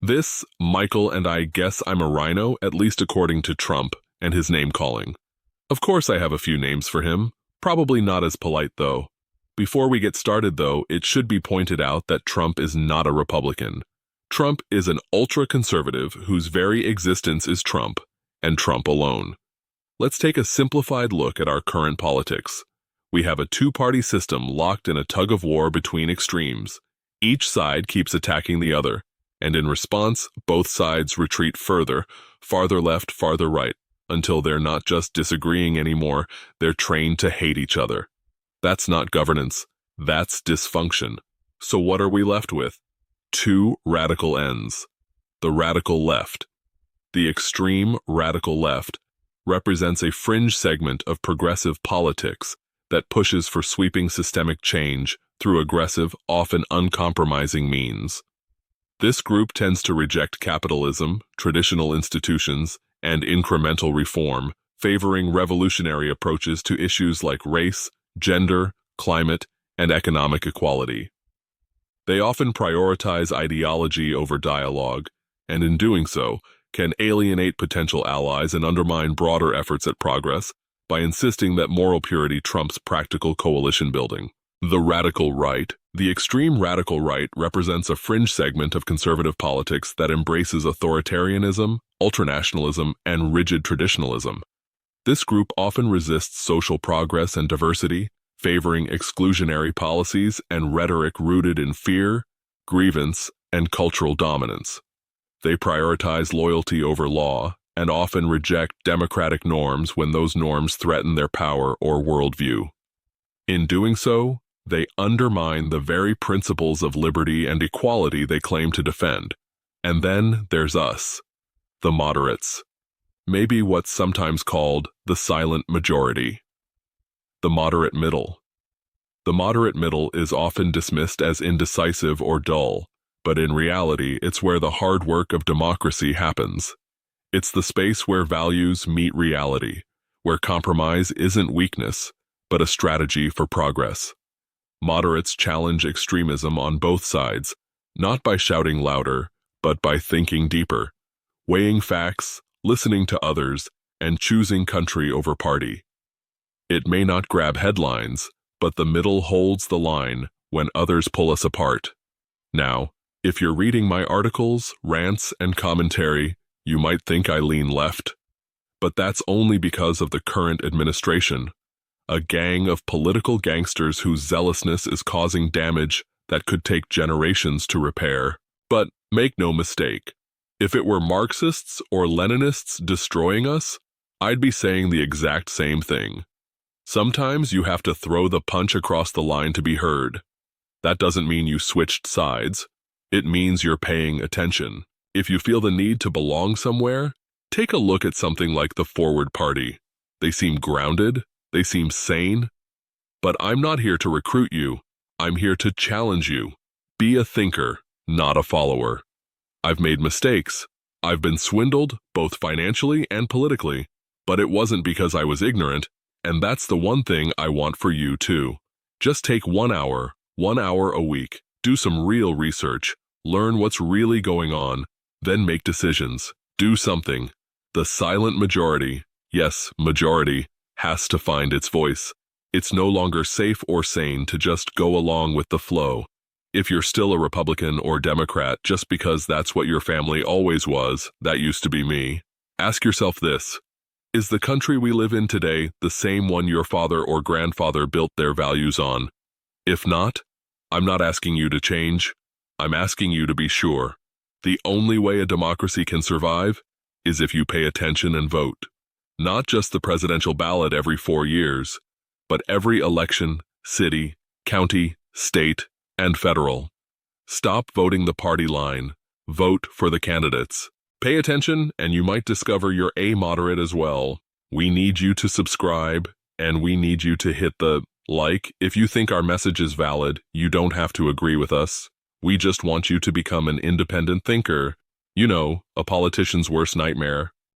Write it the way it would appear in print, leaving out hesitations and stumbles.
This, Michael and I guess I'm a rhino, at least according to Trump and his name-calling. Of course I have a few names for him, probably not as polite though. Before we get started though, it should be pointed out that Trump is not a Republican. Trump is an ultra-conservative whose very existence is Trump, and Trump alone. Let's take a simplified look at our current politics. We have a two-party system locked in a tug-of-war between extremes. Each side keeps attacking the other, and in response, both sides retreat further, farther left, farther right, until they're not just disagreeing anymore, they're trained to hate each other. That's not governance, that's dysfunction. So what are we left with? Two radical ends. The radical left. The extreme radical left represents a fringe segment of progressive politics that pushes for sweeping systemic change through aggressive, often uncompromising means. This group tends to reject capitalism, traditional institutions, and incremental reform, favoring revolutionary approaches to issues like race, gender, climate, and economic equality. They often prioritize ideology over dialogue, and in doing so, can alienate potential allies and undermine broader efforts at progress by insisting that moral purity trumps practical coalition building. The radical right. The extreme radical right represents a fringe segment of conservative politics that embraces authoritarianism, ultranationalism, and rigid traditionalism. This group often resists social progress and diversity, favoring exclusionary policies and rhetoric rooted in fear, grievance, and cultural dominance. They prioritize loyalty over law and often reject democratic norms when those norms threaten their power or worldview. In doing so, they undermine the very principles of liberty and equality they claim to defend. And then there's us, the moderates. Maybe what's sometimes called the silent majority. The moderate middle. The moderate middle is often dismissed as indecisive or dull, but in reality, it's where the hard work of democracy happens. It's the space where values meet reality, where compromise isn't weakness, but a strategy for progress. Moderates challenge extremism on both sides, not by shouting louder, but by thinking deeper, weighing facts, listening to others, and choosing country over party. It may not grab headlines, but the middle holds the line when others pull us apart. Now, if you're reading my articles, rants, and commentary, you might think I lean left. But that's only because of the current administration, a gang of political gangsters whose zealousness is causing damage that could take generations to repair. But make no mistake, if it were Marxists or Leninists destroying us, I'd be saying the exact same thing. Sometimes you have to throw the punch across the line to be heard. That doesn't mean you switched sides. It means you're paying attention. If you feel the need to belong somewhere, take a look at something like the Forward Party. They seem grounded, they seem sane. But I'm not here to recruit you. I'm here to challenge you. Be a thinker, not a follower. I've made mistakes. I've been swindled, both financially and politically. But it wasn't because I was ignorant, and that's the one thing I want for you too. Just take 1 hour a week. Do some real research, learn what's really going on, then make decisions. Do something. The silent majority, yes, majority, has to find its voice. It's no longer safe or sane to just go along with the flow. If you're still a Republican or Democrat just because that's what your family always was, that used to be me, ask yourself this: is the country we live in today the same one your father or grandfather built their values on? If not, I'm not asking you to change. I'm asking you to be sure. The only way a democracy can survive is if you pay attention and vote. Not just the presidential ballot every 4 years, but every election, city, county, state, and federal. Stop voting the party line. Vote for the candidates. Pay attention, and you might discover you're a moderate as well. We need you to subscribe, and we need you to hit the like. If you think our message is valid, you don't have to agree with us. We just want you to become an independent thinker. You know, a politician's worst nightmare.